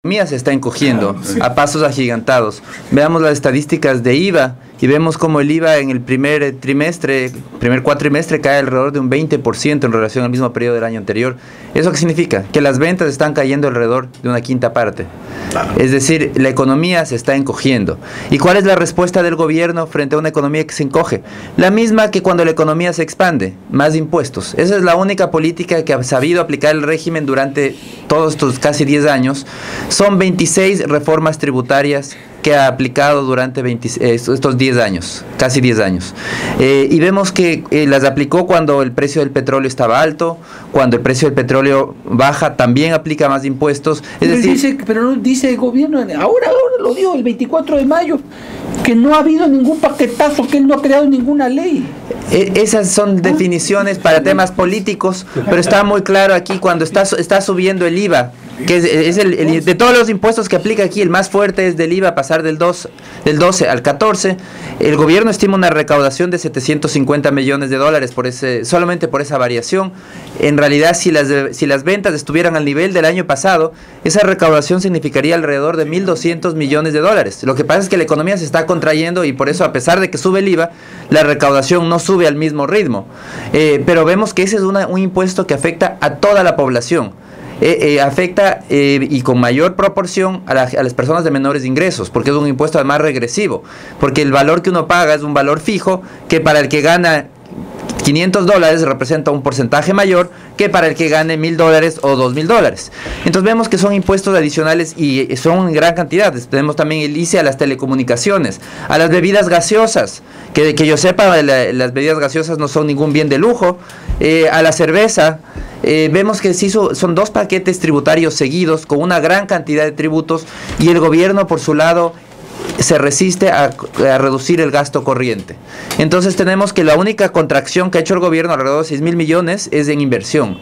economía se está encogiendo a pasos agigantados. Veamos las estadísticas de IVA y vemos como el IVA en el primer cuatrimestre cae alrededor de un 20% en relación al mismo periodo del año anterior. ¿Eso qué significa? Que las ventas están cayendo alrededor de una quinta parte. Es decir, la economía se está encogiendo. ¿Y cuál es la respuesta del gobierno frente a una economía que se encoge? La misma que cuando la economía se expande, más impuestos. Esa es la única política que ha sabido aplicar el régimen durante todos estos casi 10 años. Son 26 reformas tributarias que ha aplicado durante estos 10 años, casi 10 años. Y vemos que las aplicó cuando el precio del petróleo estaba alto, cuando el precio del petróleo baja, también aplica más impuestos. Pero no dice el gobierno, ahora lo dijo el 24 de mayo, que no ha habido ningún paquetazo, que él no ha creado ninguna ley. Esas son definiciones para temas políticos, pero está muy claro aquí cuando está subiendo el IVA, que es de todos los impuestos que aplica aquí, el más fuerte es del IVA, pasar del 12 al 14. El gobierno estima una recaudación de 750 millones de dólares solamente por esa variación. En realidad, si las ventas estuvieran al nivel del año pasado, esa recaudación significaría alrededor de 1.200 millones de dólares. Lo que pasa es que la economía se está contrayendo y por eso, a pesar de que sube el IVA, la recaudación no sube al mismo ritmo. Pero vemos que ese es un impuesto que afecta a toda la población. Afecta y con mayor proporción a las personas de menores ingresos, porque es un impuesto además regresivo, porque el valor que uno paga es un valor fijo que para el que gana $500 representa un porcentaje mayor que para el que gane $1.000 o $2.000. Entonces vemos que son impuestos adicionales y son en gran cantidad. Tenemos también el ICE a las telecomunicaciones, a las bebidas gaseosas, que yo sepa, las bebidas gaseosas no son ningún bien de lujo, a la cerveza. Vemos que sí son dos paquetes tributarios seguidos con una gran cantidad de tributos y el gobierno por su lado se resiste a reducir el gasto corriente. Entonces tenemos que la única contracción que ha hecho el gobierno, alrededor de 6.000 millones, es en inversión,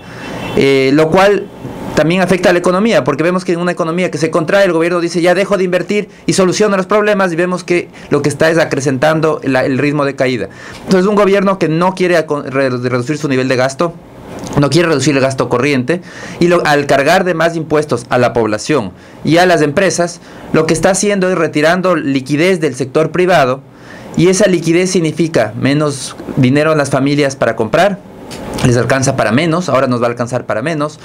lo cual también afecta a la economía, porque vemos que en una economía que se contrae, el gobierno dice ya dejo de invertir y soluciona los problemas, y vemos que lo que está es acrecentando el ritmo de caída. Entonces un gobierno que no quiere reducir su nivel de gasto, no quiere reducir el gasto corriente, y al cargar de más impuestos a la población y a las empresas, lo que está haciendo es retirando liquidez del sector privado, y esa liquidez significa menos dinero en las familias para comprar. Les alcanza para menos, ahora nos va a alcanzar para menos,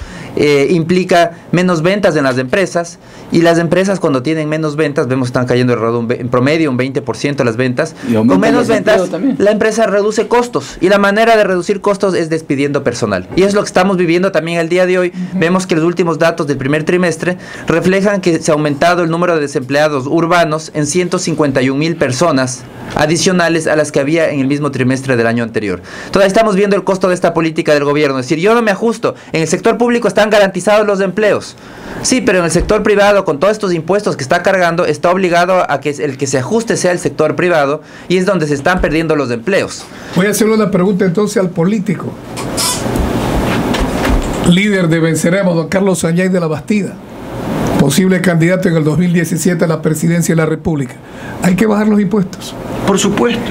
implica menos ventas en las empresas, y las empresas cuando tienen menos ventas, vemos que están cayendo en promedio un 20% las ventas, con menos ventas la empresa reduce costos, y la manera de reducir costos es despidiendo personal, y es lo que estamos viviendo también el día de hoy. Vemos que los últimos datos del primer trimestre reflejan que se ha aumentado el número de desempleados urbanos en 151,000 personas adicionales a las que había en el mismo trimestre del año anterior. Entonces estamos viendo el costo de esta política del gobierno, es decir, yo no me ajusto, en el sector público están garantizados los empleos, sí, pero en el sector privado, con todos estos impuestos que está cargando, está obligado a que el que se ajuste sea el sector privado, y es donde se están perdiendo los empleos. Voy a hacerle una pregunta entonces al político, líder de Venceremos, don Carlos Añay de la Bastida, posible candidato en el 2017 a la presidencia de la República. ¿Hay que bajar los impuestos? Por supuesto.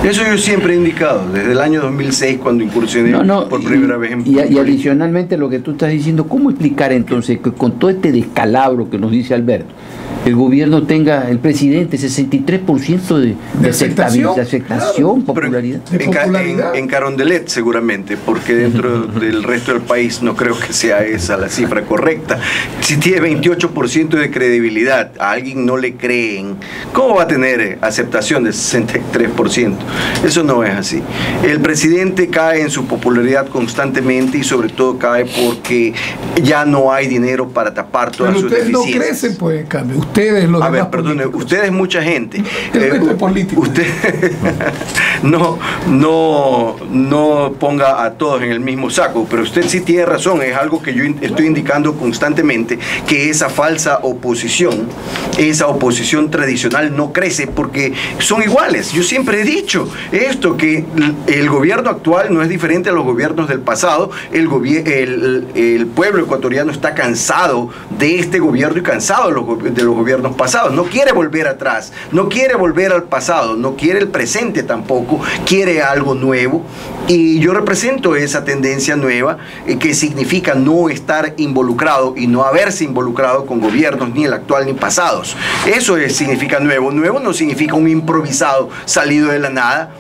Eso yo siempre he indicado, desde el año 2006, cuando incursioné por primera vez en y adicionalmente lo que tú estás diciendo, ¿cómo explicar entonces que con todo este descalabro que nos dice Alberto, el gobierno tenga, el presidente, 63% de aceptación, popularidad? En Carondelet seguramente, porque dentro del resto del país no creo que sea esa la cifra correcta. Si tiene 28% de credibilidad, a alguien no le creen, ¿cómo va a tener aceptación de 63%? Eso no es así. El presidente cae en su popularidad constantemente, y sobre todo cae porque ya no hay dinero para tapar todas sus deficiencias. Ustedes no crecen, pues, en cambio. Ustedes, los demás perdone, ustedes mucha gente. Usted no ponga a todos en el mismo saco, pero usted sí tiene razón, es algo que yo estoy indicando constantemente, que esa oposición tradicional no crece porque son iguales. actuales. Yo siempre he dicho esto, que el gobierno actual no es diferente a los gobiernos del pasado. El pueblo ecuatoriano está cansado de este gobierno y cansado de los gobiernos pasados. No quiere volver atrás, no quiere volver al pasado, no quiere el presente tampoco, quiere algo nuevo. Y yo represento esa tendencia nueva, que significa no estar involucrado y no haberse involucrado con gobiernos, ni el actual ni pasados. Eso significa nuevo. Nuevo no significa un improvisado salido de la nada,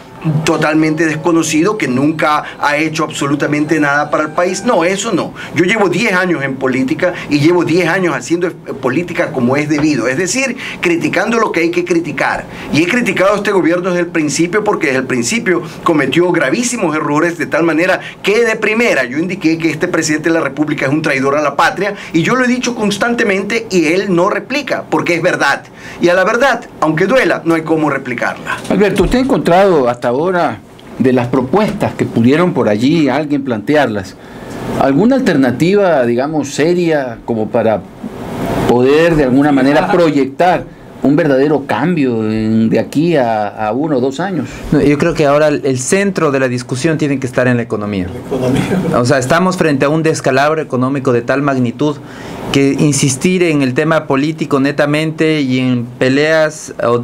totalmente desconocido, que nunca ha hecho absolutamente nada para el país. No, eso no. Yo llevo 10 años en política y llevo 10 años haciendo política como es debido, es decir, criticando lo que hay que criticar. Y he criticado a este gobierno desde el principio, porque desde el principio cometió gravísimos errores, de tal manera que de primera yo indiqué que este presidente de la República es un traidor a la patria, y yo lo he dicho constantemente y él no replica, porque es verdad. Y a la verdad, aunque duela, no hay cómo replicarla. Alberto, ¿usted ha encontrado hasta ahora, de las propuestas que pudieron por allí alguien plantearlas, alguna alternativa, digamos, seria, como para poder de alguna manera proyectar un verdadero cambio de aquí a 1 o 2 años? No, yo creo que ahora el centro de la discusión tiene que estar en la economía. O sea, estamos frente a un descalabro económico de tal magnitud que insistir en el tema político netamente y en peleas o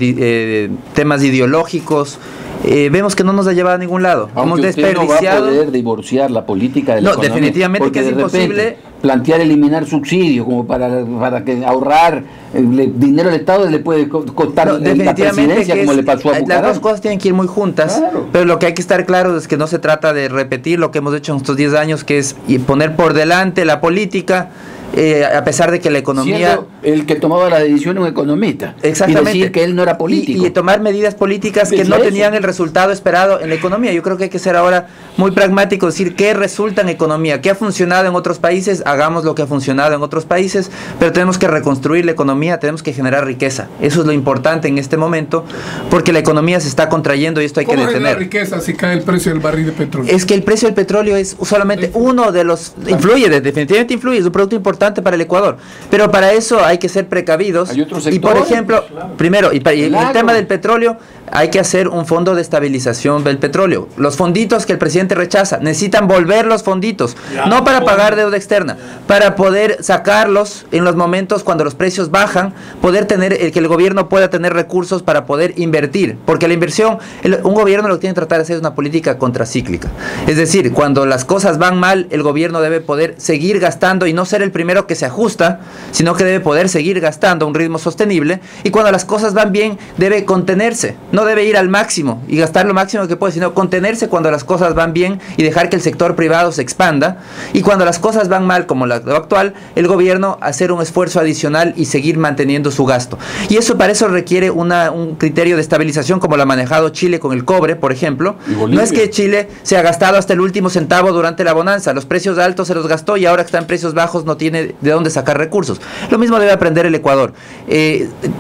temas ideológicos, vemos que no nos ha llevado a ningún lado. Hemos desperdiciado. No va a poder divorciar la política de la economía. No, definitivamente que es imposible. Plantear eliminar subsidios como para que ahorrar dinero al Estado le puede costar la presidencia, como le pasó a Bucaram. Las dos cosas tienen que ir muy juntas, claro. Pero lo que hay que estar claro es que no se trata de repetir lo que hemos hecho en estos 10 años, que es poner por delante la política, a pesar de que la economía... Siendo el que tomaba la decisión un economista. Exactamente. Y decir que él no era político. Y tomar medidas políticas que no tenían el resultado esperado en la economía. Yo creo que hay que ser ahora muy pragmático, decir qué resulta en economía, qué ha funcionado en otros países, hagamos lo que ha funcionado en otros países, pero tenemos que reconstruir la economía, tenemos que generar riqueza. Eso es lo importante en este momento, porque la economía se está contrayendo y esto hay que detener. ¿Cómo es la riqueza si cae el precio del barril de petróleo? Es que el precio del petróleo es solamente uno de los... definitivamente influye, es un producto importante para el Ecuador, pero para eso hay que ser precavidos. Hay otros sectores, y por ejemplo, claro. Primero, y el tema del petróleo, hay que hacer un fondo de estabilización del petróleo. Los fonditos que el presidente rechaza, necesitan volver los fonditos, no para pagar deuda externa, para poder sacarlos en los momentos cuando los precios bajan, poder tener, que el gobierno pueda tener recursos para poder invertir, porque la inversión, un gobierno lo que tiene que tratar de hacer es una política contracíclica, es decir, cuando las cosas van mal, el gobierno debe poder seguir gastando y no ser el primero que se ajusta, sino que debe poder seguir gastando a un ritmo sostenible, y cuando las cosas van bien, debe contenerse, no debe ir al máximo y gastar lo máximo que puede, sino contenerse cuando las cosas van bien y dejar que el sector privado se expanda, y cuando las cosas van mal, como lo actual, el gobierno hacer un esfuerzo adicional y seguir manteniendo su gasto. Y eso, para eso requiere un criterio de estabilización como lo ha manejado Chile con el cobre, por ejemplo. No es que Chile se ha gastado hasta el último centavo durante la bonanza, los precios altos se los gastó y ahora que está en precios bajos no tiene de dónde sacar recursos. Lo mismo debe aprender el Ecuador,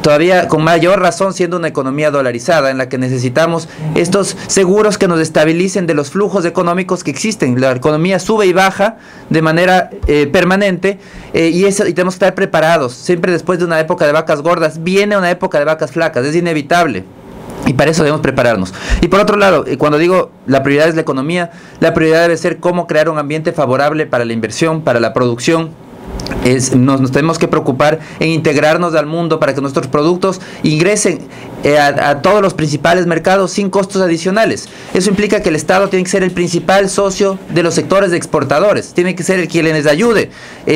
todavía con mayor razón siendo una economía dolarizada, en la que necesitamos estos seguros que nos estabilicen de los flujos económicos que existen. La economía sube y baja de manera permanente, y tenemos que estar preparados. Siempre después de una época de vacas gordas viene una época de vacas flacas, es inevitable. Y para eso debemos prepararnos. Y por otro lado, cuando digo la prioridad es la economía, la prioridad debe ser cómo crear un ambiente favorable para la inversión, para la producción. Nos tenemos que preocupar en integrarnos al mundo para que nuestros productos ingresen a todos los principales mercados sin costos adicionales. Eso implica que el Estado tiene que ser el principal socio de los sectores exportadores, tiene que ser el que les ayude,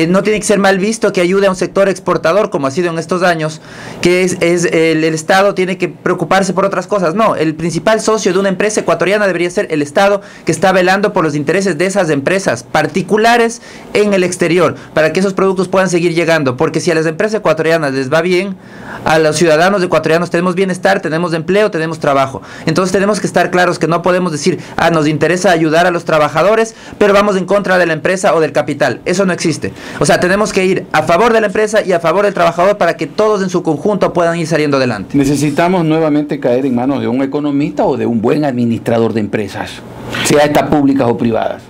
no tiene que ser mal visto que ayude a un sector exportador como ha sido en estos años, que el Estado tiene que preocuparse por otras cosas. No, el principal socio de una empresa ecuatoriana debería ser el Estado, que está velando por los intereses de esas empresas particulares en el exterior, para que esos productos puedan seguir llegando, porque si a las empresas ecuatorianas les va bien, a los ciudadanos ecuatorianos tenemos bienestar, tenemos empleo, tenemos trabajo. Entonces tenemos que estar claros que no podemos decir, nos interesa ayudar a los trabajadores, pero vamos en contra de la empresa o del capital. Eso no existe. O sea, tenemos que ir a favor de la empresa y a favor del trabajador para que todos en su conjunto puedan ir saliendo adelante. Necesitamos nuevamente caer en manos de un economista o de un buen administrador de empresas, sea estas públicas o privadas.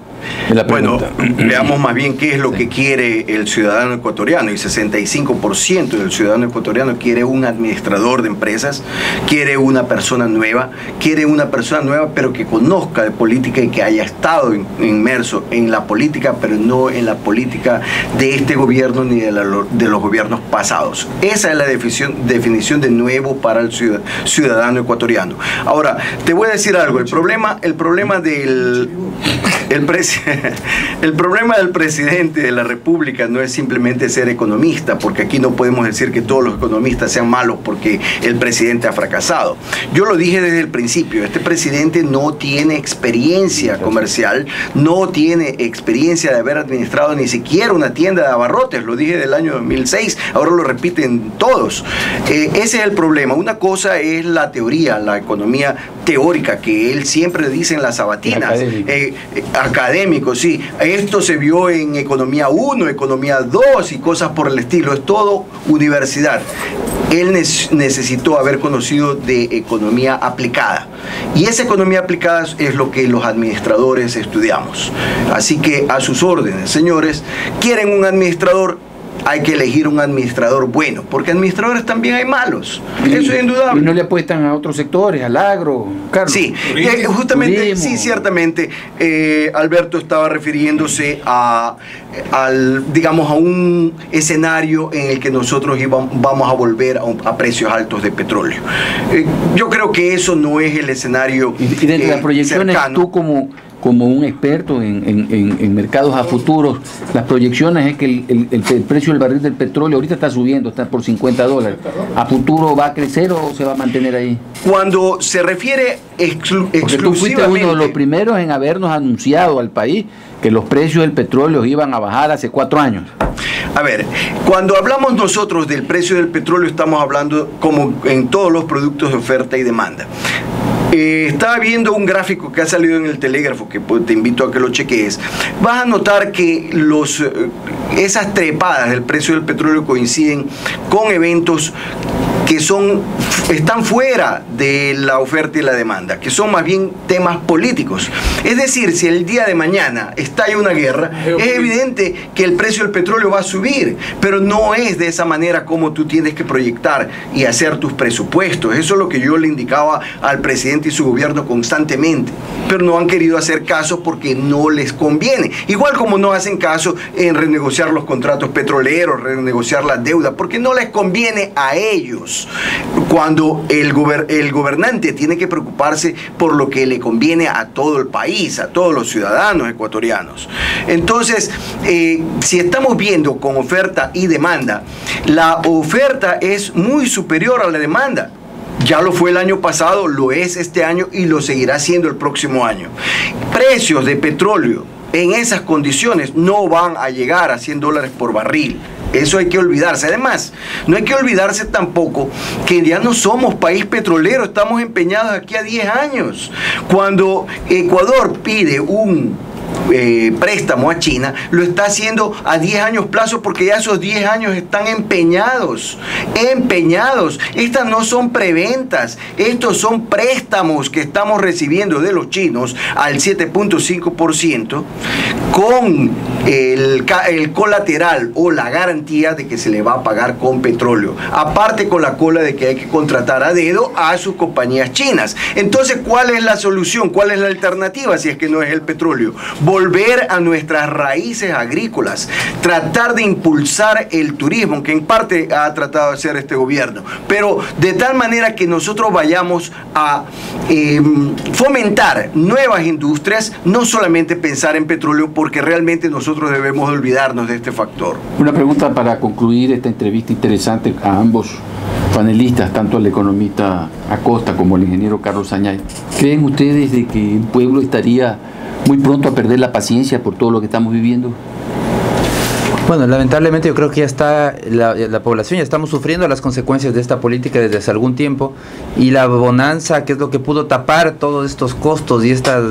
Bueno, veamos más bien qué es lo que quiere el ciudadano ecuatoriano. Y 65% del ciudadano ecuatoriano quiere un administrador de empresas, quiere una persona nueva, pero que conozca de política y que haya estado inmerso en la política, pero no en la política de este gobierno ni de los gobiernos pasados. Esa es la definición de nuevo para el ciudadano ecuatoriano. Ahora, te voy a decir algo. El problema del presidente de la República no es simplemente ser economista, porque aquí no podemos decir que todos los economistas sean malos porque el presidente ha fracasado. Yo lo dije desde el principio, este presidente no tiene experiencia comercial, no tiene experiencia de haber administrado ni siquiera una tienda de abarrotes, lo dije del año 2006, ahora lo repiten todos. Ese es el problema. Una cosa es la teoría, la economía teórica, que él siempre dice en las sabatinas, académico, sí, esto se vio en economía 1, economía 2 y cosas por el estilo, es todo universidad. Él necesitó haber conocido de economía aplicada, y esa economía aplicada es lo que los administradores estudiamos. Así que a sus órdenes, señores, quieren un administrador, hay que elegir un administrador bueno, porque administradores también hay malos, eso es indudable. Y no le apuestan a otros sectores, al agro, Carlos. Sí, justamente, sí, ciertamente, Alberto estaba refiriéndose digamos, a un escenario en el que nosotros vamos a volver a precios altos de petróleo. Yo creo que eso no es el escenario y dentro de las proyecciones cercano. Tú como un experto en mercados a futuros, las proyecciones es que el precio del barril del petróleo ahorita está subiendo, está por $50. ¿A futuro va a crecer o se va a mantener ahí? Cuando se refiere exclusivamente... Porque tú fuiste uno de los primeros en habernos anunciado al país que los precios del petróleo iban a bajar hace 4 años. A ver, cuando hablamos nosotros del precio del petróleo, estamos hablando como en todos los productos de oferta y demanda. Estaba viendo un gráfico que ha salido en el Telégrafo, que te invito a que lo chequees. Vas a notar que esas trepadas del precio del petróleo coinciden con eventos que están fuera de la oferta y la demanda, que son más bien temas políticos. Es decir, si el día de mañana estalla una guerra, es evidente que el precio del petróleo va a subir, pero no es de esa manera como tú tienes que proyectar y hacer tus presupuestos. Eso es lo que yo le indicaba al presidente y su gobierno constantemente, pero no han querido hacer caso porque no les conviene. Igual como no hacen caso en renegociar los contratos petroleros, renegociar la deuda, porque no les conviene a ellos. Cuando el gobernante tiene que preocuparse por lo que le conviene a todo el país, a todos los ciudadanos ecuatorianos. Entonces, si estamos viendo con oferta y demanda, la oferta es muy superior a la demanda. Ya lo fue el año pasado, lo es este año y lo seguirá siendo el próximo año. Precios de petróleo en esas condiciones no van a llegar a $100 por barril. Eso hay que olvidarse. Además, no hay que olvidarse tampoco que ya no somos país petrolero, estamos empeñados aquí a 10 años. Cuando Ecuador pide un préstamo a China, lo está haciendo a 10 años plazo porque ya esos 10 años están empeñados. Estas no son preventas, estos son préstamos que estamos recibiendo de los chinos al 7.5% con el colateral o la garantía de que se le va a pagar con petróleo, aparte con la cola de que hay que contratar a dedo a sus compañías chinas. Entonces, ¿cuál es la solución? ¿Cuál es la alternativa si es que no es el petróleo? Volver a nuestras raíces agrícolas, tratar de impulsar el turismo, que en parte ha tratado de hacer este gobierno, pero de tal manera que nosotros vayamos a fomentar nuevas industrias, no solamente pensar en petróleo, porque realmente nosotros debemos olvidarnos de este factor. Una pregunta para concluir esta entrevista interesante a ambos panelistas, tanto al economista Acosta como al ingeniero Carlos Añay. ¿Creen ustedes de que el pueblo estaría muy pronto a perder la paciencia por todo lo que estamos viviendo? Bueno, lamentablemente yo creo que ya está, la población ya estamos sufriendo las consecuencias de esta política desde hace algún tiempo, y la bonanza, que es lo que pudo tapar todos estos costos y estas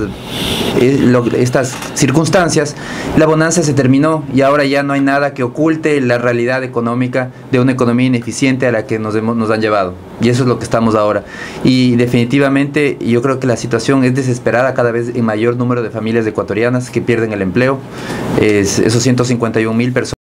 estas circunstancias, la bonanza se terminó y ahora ya no hay nada que oculte la realidad económica de una economía ineficiente a la que nos han llevado. Y eso es lo que estamos ahora. Y definitivamente yo creo que la situación es desesperada cada vez en mayor número de familias ecuatorianas que pierden el empleo. Esos 151.000 personas